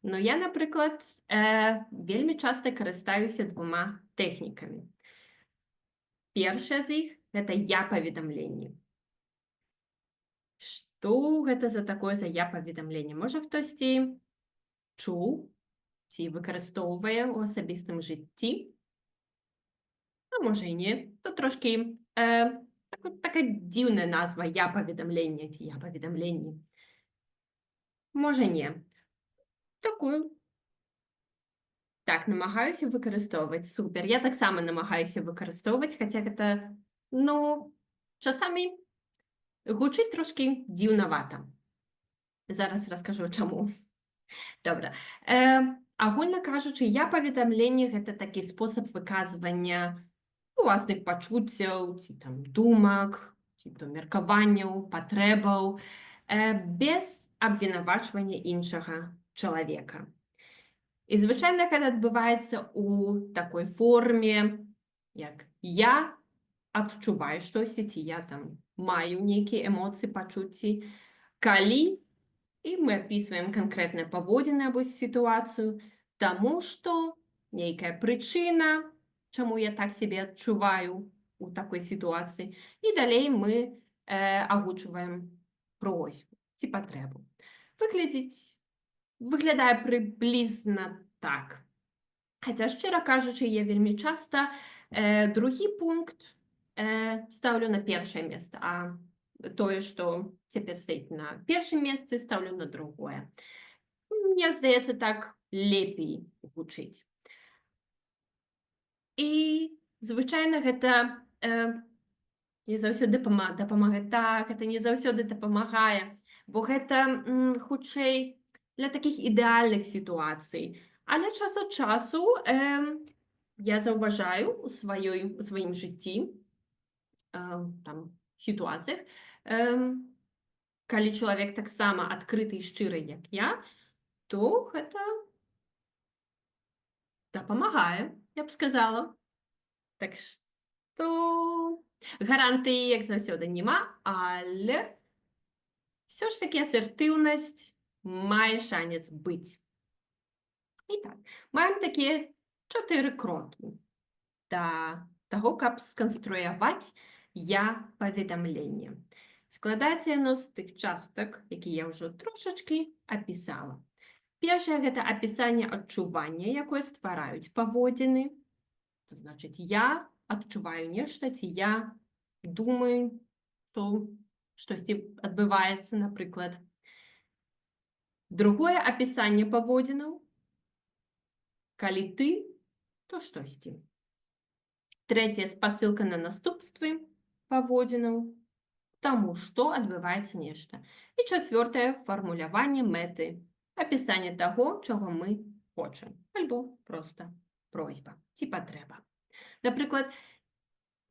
Ну, я, напрыклад, вельмі часта карыстаюся 2 тэхнікамі. Першая з іх гэта я-паведамленне. Што гэта за такое за я-паведамленне? Можа, хтосьці чуў ці выкарыстоўвае ў асабістым жыцці? А можа і не. Тут трошкі такая дзіўная назва я-паведамленне ці я-паведамленне. Можа, не. Такую. Так, намагаюся выкарыстоўваць. Супер. Я таксама намагаюся выкарыстоўваць, хаця гэта, ну, часамі гучыць трошкі дзіўнавата. Зараз раскажу, чаму. Добра. Агульна кажучы, я-паведамленне гэта такі спосаб выказвання уласных пачуццяў ці там думак, ці то меркаванняў, патрэбаў, без абвінавачвання іншага чалавека. І звычайна гэта адбываецца ў такой форме, як я адчуваю штосьці, ці я там маю нейкія эмоцыі, пачуцці, калі і мы апісваем канкрэтныя паводзіны або сітуацыю, таму што нейкая прычына, чаму я так сябе адчуваю у такой сітуацыі, і далей мы агучваем просьбу ці патрэбу. Выглядае прыблізна так. Хаця, шчыра кажучы, я вельмі часта другі пункт ставлю на першае месца, а тое, што цяпер стаіць на першым месцы, ставлю на другое. Мне здаецца, так лепей гучыць. І звычайна гэта не заўсёды дапамагае. Так, гэта не заўсёды дапамагае, бо гэта хутчэй для такіх ідэальных сітуацый. Але час ад часу я заўважаю у сваім жыцці там сітуацыях, калі чалавек таксама адкрыты і шчыры, як я, то гэта дапамагае, я б сказала. Так што гарантыі, як заўсёды, няма, але ўсё ж такі асертыўнасць мае шанец быць. І так, маем такія 4 крокі да таго, каб сканструяваць я-паведамленне. Складаецца яно з тых частак, якія я ўжо трошачкі апісала. Першае гэта апісанне адчування, якое ствараюць паводзіны. То значыць, я адчуваю нешта, ці я думаю, то штосьці адбываецца, напрыклад. Другое апісанне паводзінаў. Калі ты, то штосьці. Трэцяе спасылка на наступствы паводзінаў, таму што адбываецца нешта. І чацвёртае фармуляванне мэты, апісанне таго, чаго мы хочам, альбо проста просьба ці патрэба. Напрыклад,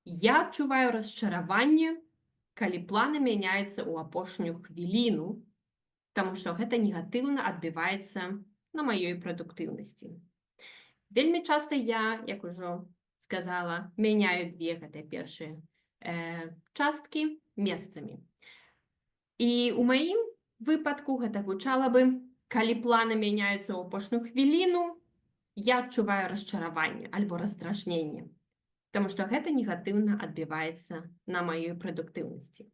я адчуваю расчараванне, калі планы мяняюцца ў апошнюю хвіліну, таму што гэта негатыўна адбіваецца на маёй прадуктыўнасці. Вельмі часта я, як ужо сказала, мяняю две гэтыя першыя часткі месцамі. І ў маім выпадку гэта гучала бы, калі планы мяняюцца ў апошнюю хвіліну, я адчуваю расчараванне альбо раздражненне, таму што гэта негатыўна адбіваецца на маёй прадуктыўнасці.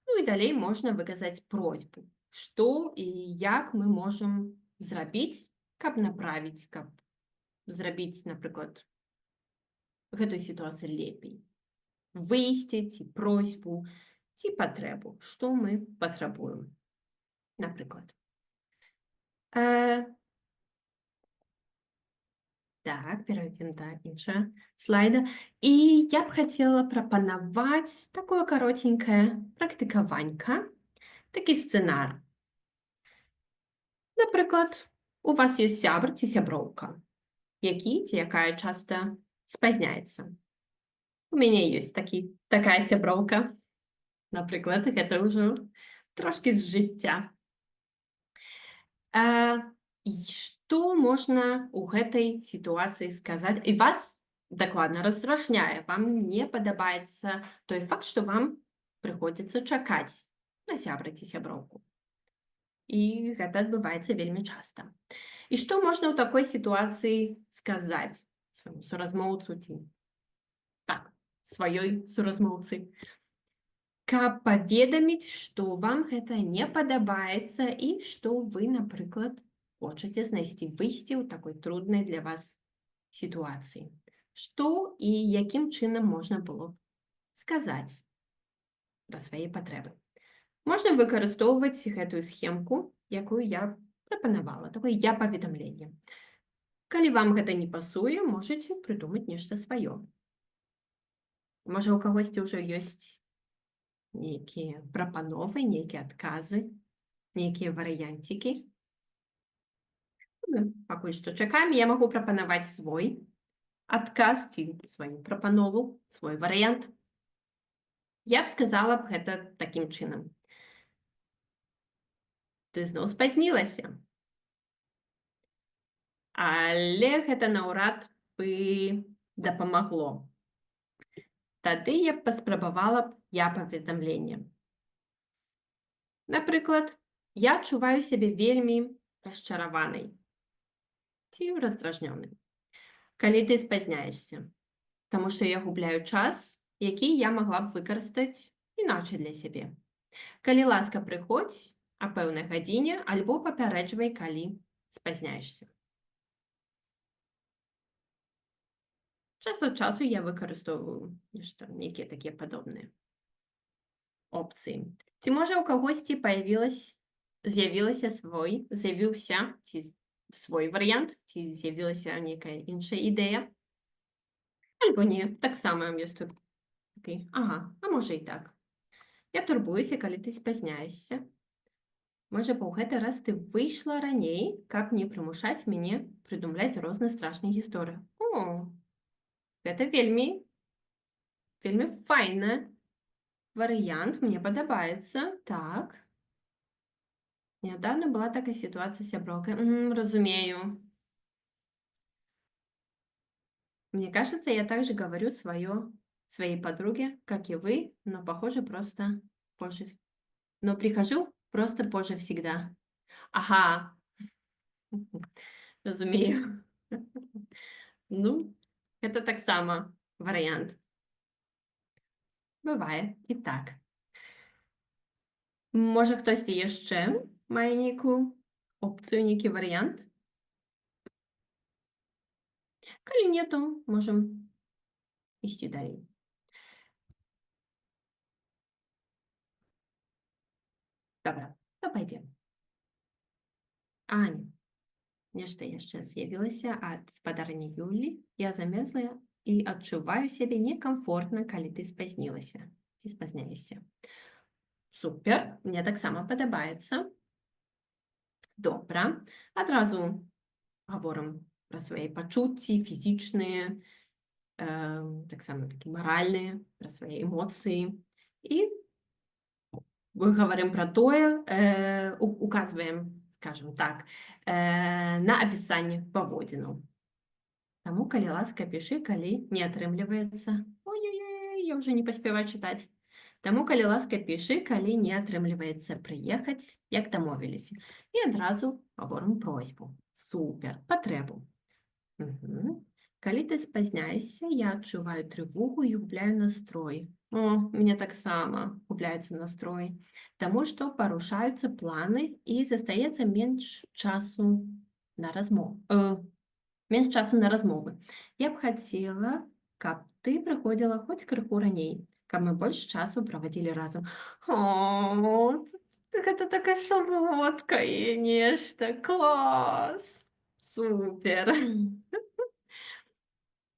Ну і далей можна выказаць просьбу, што і як мы можам зрабіць, каб направіць, каб зрабіць, напрыклад, гэтую сітуацыю лепей. Выйсці ці просьбу, ці патрэбу, што мы патрабуем, напрыклад. Так, перайдзем да іншага слайда. І я б хацела прапанаваць такое каротенькае практыкаванька, такі сцэнар. Напрыклад, у вас ёсць сябар ці сяброўка, які ці якая часта спазняецца. У мяне ёсць такая сяброўка, напрыклад, гэта ўжо трошкі з жыцця. Што можна ў гэтай сітуацыі сказаць? І вас дакладна раздражняе, вам не падабаецца той факт, што вам прыходзіцца чакаць на сябра ці сяброўку. І гэта адбываецца вельмі часта. І што можна ў такой сітуацыі сказаць свайму суразмоўцу ці сваёй суразмоўцы? Каб паведаміць, што вам гэта не падабаецца і што вы, напрыклад, хочаце знайсці выйсце ў такой труднай для вас сітуацыі. Што і якім чынам можна было б сказаць пра свае патрэбы. Можна выкарыстоўваць гэтую схемку, якую я прапанавала, такое я-паведамленне. Калі вам гэта не пасуе, можаце прыдумаць нешта сваё. Можа, у кагосьці ўжо ёсць нейкія прапановы, нейкія адказы, нейкія варыянцікі. Пакуль што чакаем, я магу прапанаваць свой адказ ці сваю прапанову, свой варыянт. Я б сказала б гэта такім чынам. Ты зноў спазнілася. Але гэта наўрад бы дапамагло. Тады я б паспрабавала б я-паведамленне. Напрыклад, я адчуваю сябе вельмі расчараванай ці раздражнёнай, калі ты спазняешся, таму што я губляю час, які я магла б выкарыстаць іначай для сябе. Калі ласка, прыходзь а пэўнай гадзіне альбо папярэджвай, калі спазняешся. Час ад часу я выкарыстоўваю нейкія такія падобныя опцыі. Ці можа ў кагосьці з'явіўся ці свой варыянт, ці з'явілася нейкая іншая ідэя? Альбо не, таксама ёсць тут такі, а можа і так. Я турбуюся, калі ты спазняешся. Можа, б у гэты раз ты выйшла раней, каб не прымушаць мяне прыдумляць розныя страшныя гісторыі. Гэта вельмі файны варыянт, мне падабаецца. Так. Нядаўна была такая сітуацыя з сяброўкай. Разумею. Мне кажется, я так же говорю своей подруге, как и вы, но похоже просто позже. Но прихожу просто позже всегда. Ага. Разумею. Ну, гэта таксама варыянт. Бывае і так. Можа, хтосьці яшчэ мае нейкую опцыю, нейкі варыянт? Калі не, то можам ісці далей. Добра, то пайдзем. Аня, нешта яшчэ з'явілася ад спадарні Юлі. Я замерзла і адчуваю сябе некамфортна, калі ты спазнілася ці спазняешся. Супер, мне таксама падабаецца. Добра, адразу гаворым пра свае пачуцці фізічныя, таксама такі маральныя, пра свае эмоцыі. І гаварым пра тое, указваем, скажем так, на апісанне паводзінаў. Таму, калі ласка, пішы, калі не атрымліваецца. Ой-ой-ой, я ўжо не паспяваю чытаць. Таму, калі ласка, пішы, калі не атрымліваецца прыехаць, як дамовіліся. І адразу гаворым просьбу. Супер, патрэбу. Мгм. Калі ты спазняешся, я адчуваю трывогу і губляю настрой. О, у мяне таксама губляецца настрой. Таму што парушаюцца планы і застаецца менш часу на менш часу на размовы. Я б хацела, каб ты прыходзіла хоць крыху раней, каб мы больш часу правадзілі разам. О, гэта такае салодкае нешта, клас! Супер!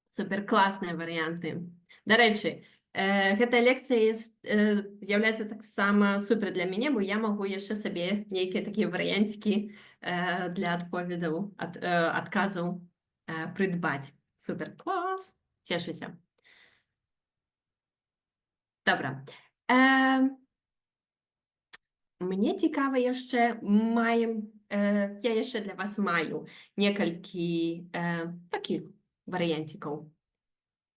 Супер, класныя варыянты. Дарэчы, гэтая лекцыя з'яўляецца таксама супер для мяне, бо я магу яшчэ сабе нейкія такія варыянцікі для адповедаў, адказаў прыдбаць. Супер, клас! Цешуся. Добра. Мне цікава яшчэ я яшчэ для вас маю некалькі такіх варыянцікаў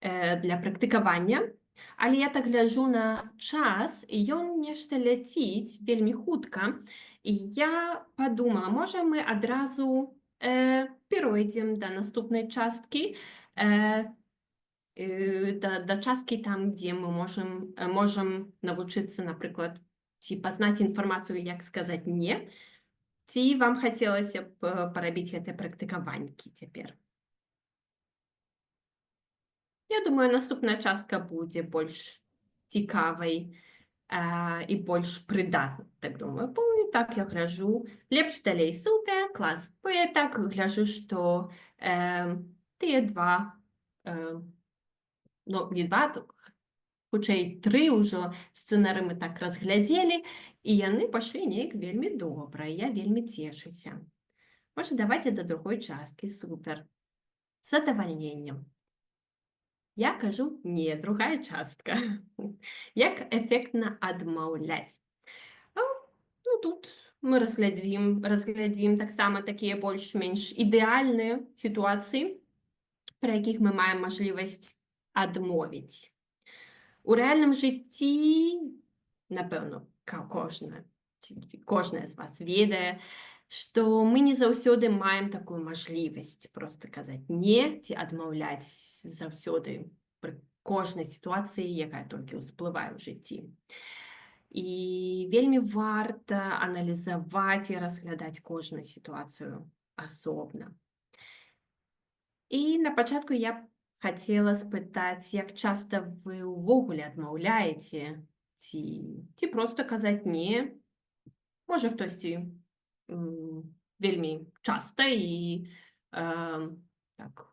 для практыкавання, але я так гляджу на час, і ён нешта ляціць вельмі хутка, і я падумала, можа, мы адразу перайдзем да наступнай часткі, да часткі там, дзе мы можам навучыцца, напрыклад, ці пазнаць інфармацыю, як сказаць «не», ці вам хацелася б парабіць гэтыя практыкаванькі цяпер? Я думаю, наступная частка будзе больш цікавай і больш прыдатнай, так думаю. Бо і так я гляджу, лепш далей, супер, клас. Бо я так гляджу, што тыя два, ну, не два, хутчэй 3 ўжо сцэнары мы так разглядзелі, і яны пайшлі неяк вельмі добра, і я вельмі цешуся. Можа, давайце да другой часткі, супер. З задавальненнем. Я кажу «не», другая частка. Як эфектна адмаўляць? Ну, тут мы разглядзім таксама такія больш-менш ідэальныя сітуацыі, пры якіх мы маем мажлівасць адмовіць. У рэальным жыцці, напэўна, кожная з вас ведае, што мы не заўсёды маем такую мажлівасць проста казаць «не» ці адмаўляць заўсёды пры кожнай сітуацыі, якая толькі ўсплывае ў жыцці. І вельмі варта аналізаваць і разглядаць кожную сітуацыю асобна. І на пачатку я б хацела спытаць, як часта вы ўвогуле адмаўляеце ці проста казаць «не». Можа, хтосьці вельмі часта і так,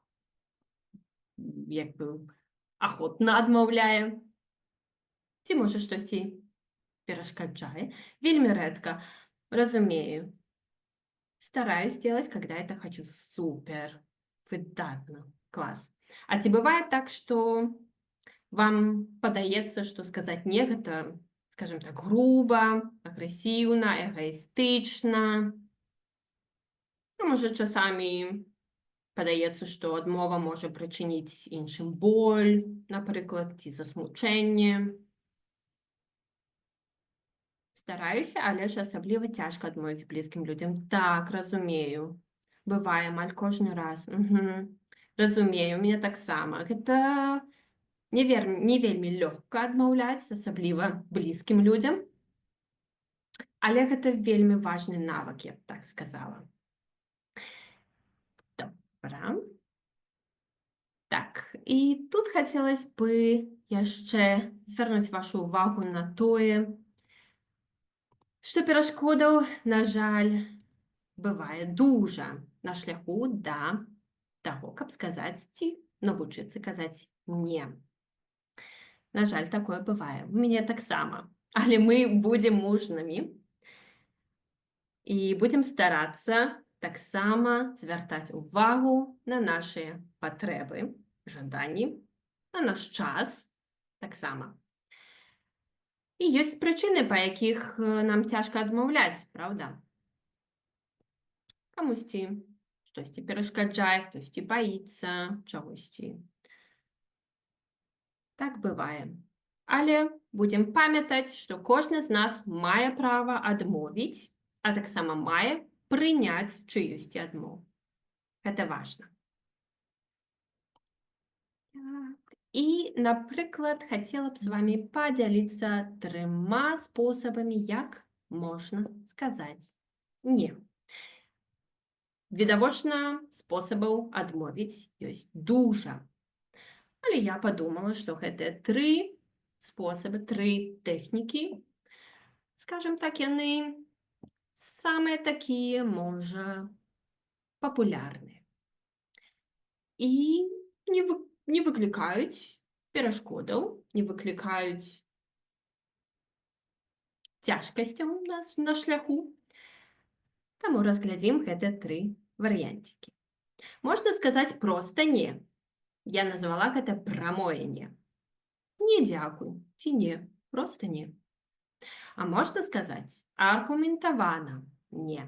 як бы ахвотна адмаўляе. Ці можа штосьці перашкаджае. Вельмі рэдка. Разумею. Стараюсь делать, когда это хочу. Супер. Выдатна. Клас. А ці бывае так, што вам падаецца, што сказаць «не» гэта, скажем так, груба, агрэсіўна, эгоістычна? Ну, можа, часамі падаецца, што адмова можа прычыніць іншым боль, напрыклад, ці засмучэнне. Стараюся, але ж асабліва цяжка адмовіць блізкім людзям. Так, разумею. Бывае амаль кожны раз. Разумею, у мяне таксама. Гэта Не вельмі лёгка адмаўляць, асабліва блізкім людзям, але гэта вельмі важны навык, я б так сказала. Добра. Так, і тут хацелось бы яшчэ звярнуць вашу ўвагу на тое, што перашкодаў, на жаль, бывае дужа на шляху да таго, каб сказаць ці навучыцца казаць «не». На жаль, такое бывае. У мяне таксама. Але мы будзем мужнымі і будзем старацца таксама звяртаць увагу на нашыя патрэбы, жаданні, на наш час таксама. І ёсць прычыны, па якіх нам цяжка адмаўляць, праўда? Камусьці штосьці перашкаджае, хтосьці баіцца чагосьці. Так бывае. Але будзем памятаць, што кожны з нас мае права адмовіць, а таксама мае прыняць чыюсьці адмову. Гэта важна. Так. І, напрыклад, хацела б з вамі падзяліцца 3 спосабамі, як можна сказаць «не». Відавочна, спосабаў адмовіць ёсць дужа. Але я падумала, што гэтыя 3 спосабы, 3 тэхнікі, скажам так, яны самыя такія, можа, папулярныя. І не выклікаюць перашкодаў, не выклікаюць цяжкасцяў у нас на шляху. Таму разглядзім гэтыя 3 варыянцікі. Можна сказаць проста «не». Я назвала гэта прамое «не». Не дзякуй ці не, проста «не». А можна сказаць аргументавана «не».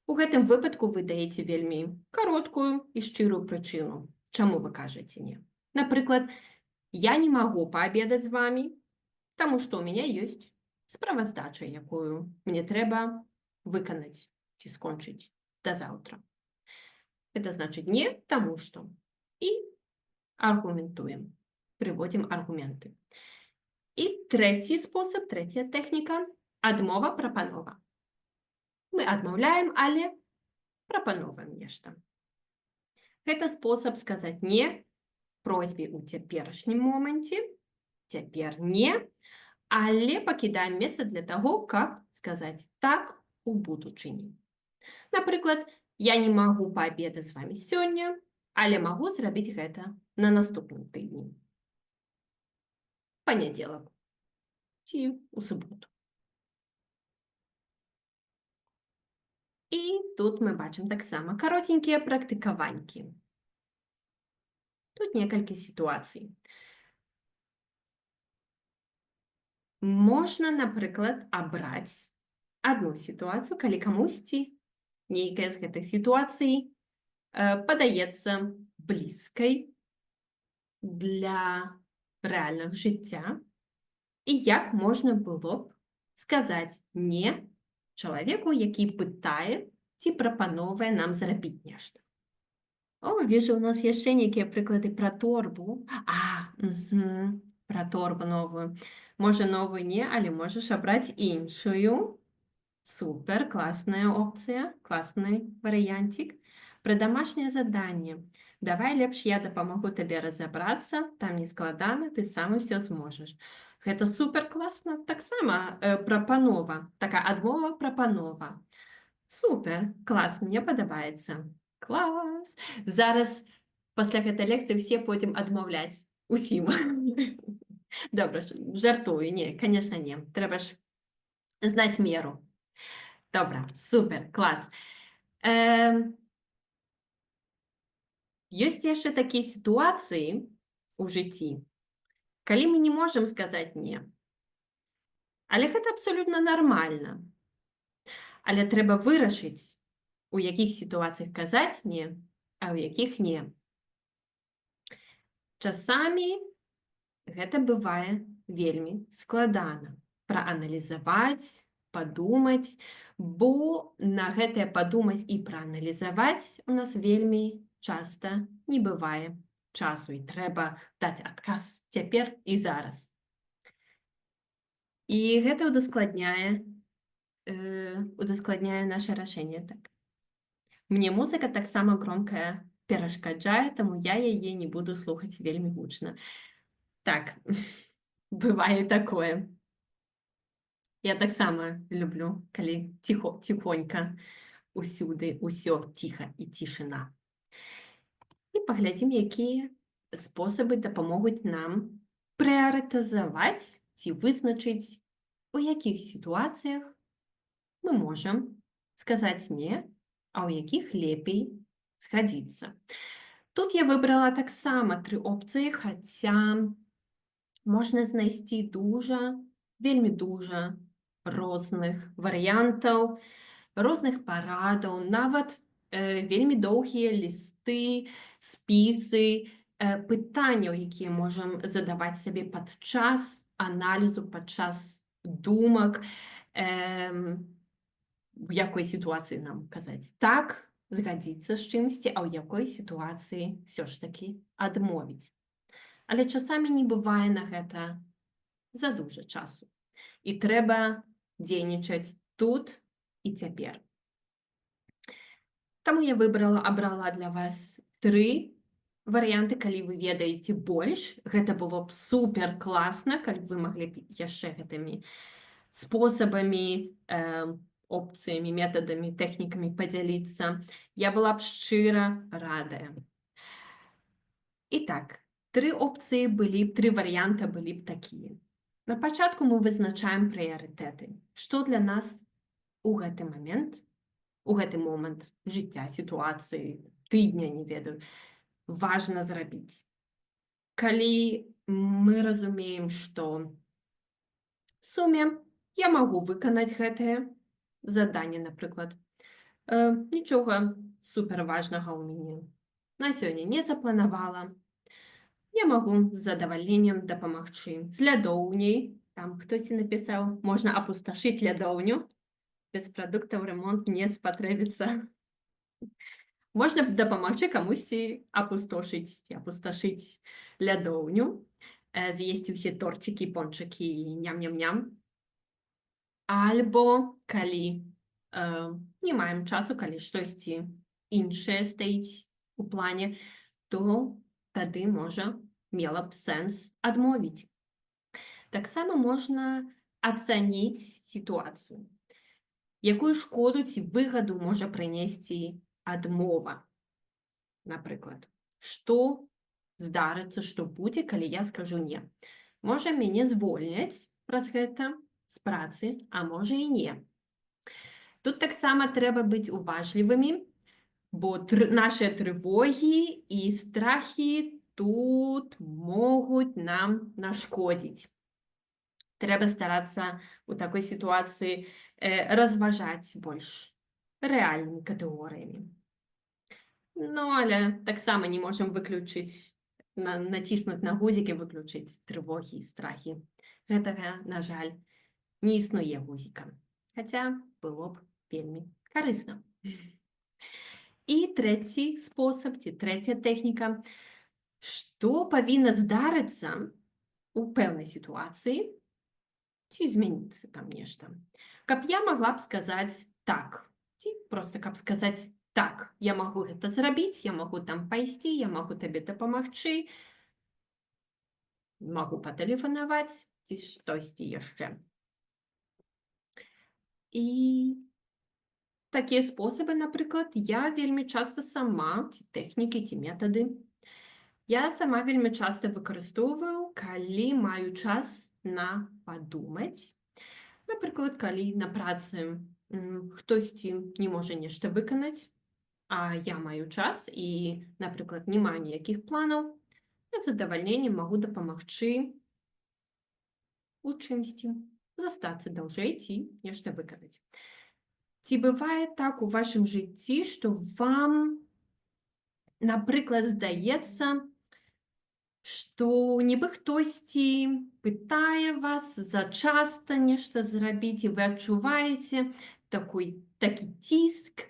У гэтым выпадку вы даеце вельмі кароткую і шчырую прычыну, чаму вы кажаце «не». Напрыклад, я не магу паабедаць з вамі, таму што ў мяне ёсць справаздача, якую мне трэба выканаць ці скончыць да заўтра. Гэта значыць «не», таму што. І аргументуем, прыводзім аргументы. І трэці спосаб, трэцяя тэхніка – адмова-прапанова. Мы адмаўляем, але прапаноўваем нешта. Гэта спосаб сказаць «не» просьбе ў цяперашнім моманце, цяпер «не», але пакідаем месца для таго, каб сказаць «так» у будучыні. Напрыклад, я не магу паабедаць з вамі сёння, але магу зрабіць гэта на наступным тыдні. Панядзелак ці ў суботу. І тут мы бачым таксама каротенькія практыкаванькі. Тут некалькі сітуацый. Можна, напрыклад, абраць адну сітуацыю, калі камусьці нейкая з гэтых сітуацый падаецца блізкай для рэальнага жыцця, і як можна было б сказаць «не» чалавеку, які пытае ці прапаноўвае нам зрабіць нешта. О, вижу, у нас яшчэ нейкія прыклады пра торбу. Пра торбу новую. Можа, новую не, але можаш абраць іншую. Супер, класная опцыя, класны варыянцік. Пра дамашняе заданне. Давай лепш я дапамагу табе разабрацца, там не складана, ты сам усё зможаш. Гэта супер класна, таксама прапанова, такая адмова-прапанова. Супер, клас, мне падабаецца. Клас! Зараз пасля гэтай лекцыі ўсе пойдзем адмаўляць усім. Добра, жартую, не, конечно, не. Трэба ж знаць меру. Добра, супер, клас. Ёсць яшчэ такія сітуацыі ў жыцці, калі мы не можам сказаць «не». Але гэта абсалютна нармальна. Але трэба вырашыць, у якіх сітуацыях казаць «не», а ў якіх не. Часамі гэта бывае вельмі складана. Прааналізаваць, падумаць, бо на гэтае падумаць і прааналізаваць у нас вельмі часта не бывае часу, і трэба даць адказ цяпер і зараз. І гэта удаскладняе наша рашэнне, так. Мне музыка таксама громкая перашкаджае, таму я яе не буду слухаць вельмі гучна. Так, бывае такое. Я таксама люблю, калі ціхонька усюды ўсё ціха і цішыня. І паглядзім, якія спосабы дапамогуць нам прыярытызаваць ці вызначыць, у якіх сітуацыях мы можам сказаць не, а ў якіх лепей згадзіцца. Тут я выбрала таксама 3 опцыі, хаця можна знайсці вельмі розных варыянтаў, розных парадаў, нават вельмі доўгія лісты, спісы, пытанняў, якія можам задаваць сабе падчас аналізу, падчас думак, у якой сітуацыі нам казаць так, згадзіцца з чымсьці, а ў якой сітуацыі ўсё ж такі адмовіць. Але часамі не бывае на гэта задужа часу. І трэба дзейнічаць тут і цяпер. Таму я абрала для вас 3 варыянты, калі вы ведаеце больш. Гэта было б супер класна, калі б вы маглі б яшчэ гэтымі спосабамі, опцыямі, метадамі, тэхнікамі падзяліцца. Я была б шчыра радая. І так, 3 варыянта былі б такія. На пачатку мы вызначаем прыярытэты. Што для нас у гэты момант жыцця, сітуацыі, тыдня, не ведаю, важна зрабіць. Калі мы разумеем, што в суме я магу выканаць гэтае заданне, напрыклад, нічога суперважнага ў мяне на сёння не запланавала, я магу з задавальненнем дапамагчы з лядоўняй. Там хтосьці напісаў, можна апусташыць лядоўню, без прадуктаў рамонт не спатрэбіцца. Можна дапамагчы камусьці апусташыць лядоўню, з'есці ўсе торцікі, пончыкі і ням-ням-ням. Альбо калі не маем часу, калі штосьці іншае стаіць у плане, то тады мела б сэнс адмовіць. Таксама можна ацаніць сітуацыю. Якую шкоду ці выгаду можа прынесці адмова? Напрыклад, што здарыцца, што будзе, калі я скажу не? Можа, мяне звольняць праз гэта з працы, а можа і не. Тут таксама трэба быць уважлівымі, бо нашыя трывогі і страхі тут могуць нам нашкодзіць. Трэба старацца у такой сітуацыі разважаць больш рэальнымі катэгорыямі. Але таксама не можам націснуць на гузік і выключыць трывогі і страхі. Гэтага, на жаль, не існуе гузіка. Хаця было б вельмі карысна. І трэці спосаб ці трэця тэхніка. Што павінна здарыцца у пэўнай сітуацыі, ці змяніцца там нешта, каб я магла б сказаць так, ці проста каб сказаць так, я магу гэта зрабіць, я магу там пайсці, я магу табе дапамагчы, магу патэлефанаваць, ці штосьці яшчэ. І такія спосабы, напрыклад, я вельмі часта сама, ці тэхнікі, ці метады, я сама вельмі часта выкарыстоўваю, калі маю час на падумаць. Напрыклад, калі на працы хтосьці не можа нешта выканаць, а я маю час і, напрыклад, не маю ніякіх планаў, я з задавальненнем магу дапамагчы у чымсьці, застацца даўжэй ці нешта выканаць. Ці бывае так у вашым жыцці, што вам, напрыклад, здаецца, што нібы хтосьці пытае вас зачаста нешта зрабіць, і вы адчуваеце такі ціск,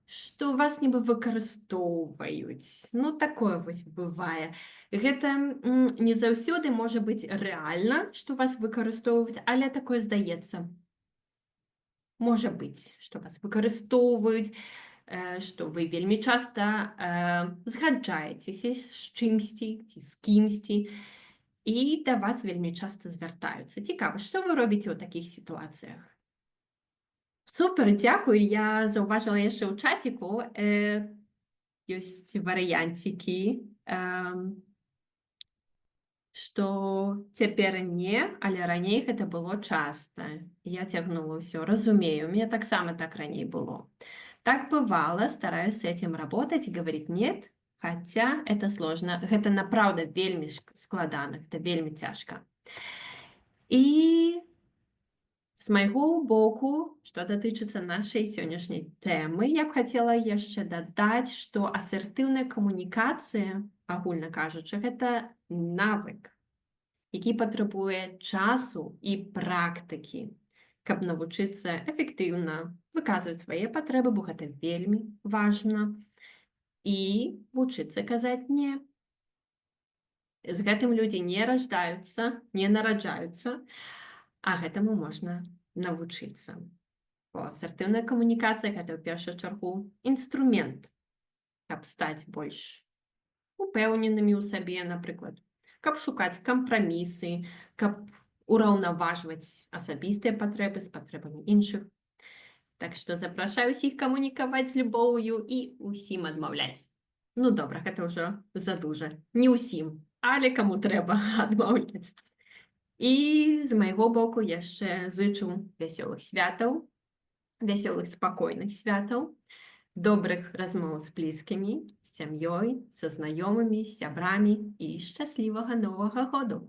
што вас нібы выкарыстоўваюць. Ну, такое вось бывае. Гэта, не заўсёды можа быць рэальна, што вас выкарыстоўваюць, але такое здаецца. Можа быць, што вас выкарыстоўваюць, што вы вельмі часта, згаджаецеся з чымсьці ці з кімсьці, і да вас вельмі часта звяртаюцца. Цікава, што вы робіце ў такіх сітуацыях? Супер, дзякуй. Я заўважыла яшчэ ў чаціку, ёсць варыянцікі, што цяпер не, але раней гэта было часта. Я цягнула ўсё, разумею, у меня таксама так раней было. Так бывало, стараюсь с этим работать и говорить нет, хотя это сложно. Гэта направда вельмі складана, гэта вельмі цяжка. І з майго боку, што датычыцца нашай сённяшняй тэмы, я б хацела яшчэ дадаць, што асертыўная камунікацыя, агульна кажучы, гэта навык, які патрабуе часу і практыкі, каб навучыцца эфектыўна выказваць свае патрэбы, бо гэта вельмі важна, і вучыцца казаць не. З гэтым людзі не раждаюцца, не нараджаюцца, а гэтаму можна навучыцца. Бо асертыўная камунікацыя гэта ў першую чаргу інструмент, каб стаць больш упэўненымі ў сабе, напрыклад, каб шукаць кампрамісы, каб ураўнаважваць асабістыя патрэбы з патрэбамі іншых. Так што запрашаю ўсіх камунікаваць з любоўю і ўсім адмаўляць. Ну добра, гэта ўжо задужа. Не ўсім, але каму трэба адмаўляць. І з майго боку яшчэ зычу вясёлых святаў, вясёлых спакойных святаў, добрых размоў з блізкімі, з сям'ёй, са знаёмымі, з сябрамі і шчаслівага Новага году!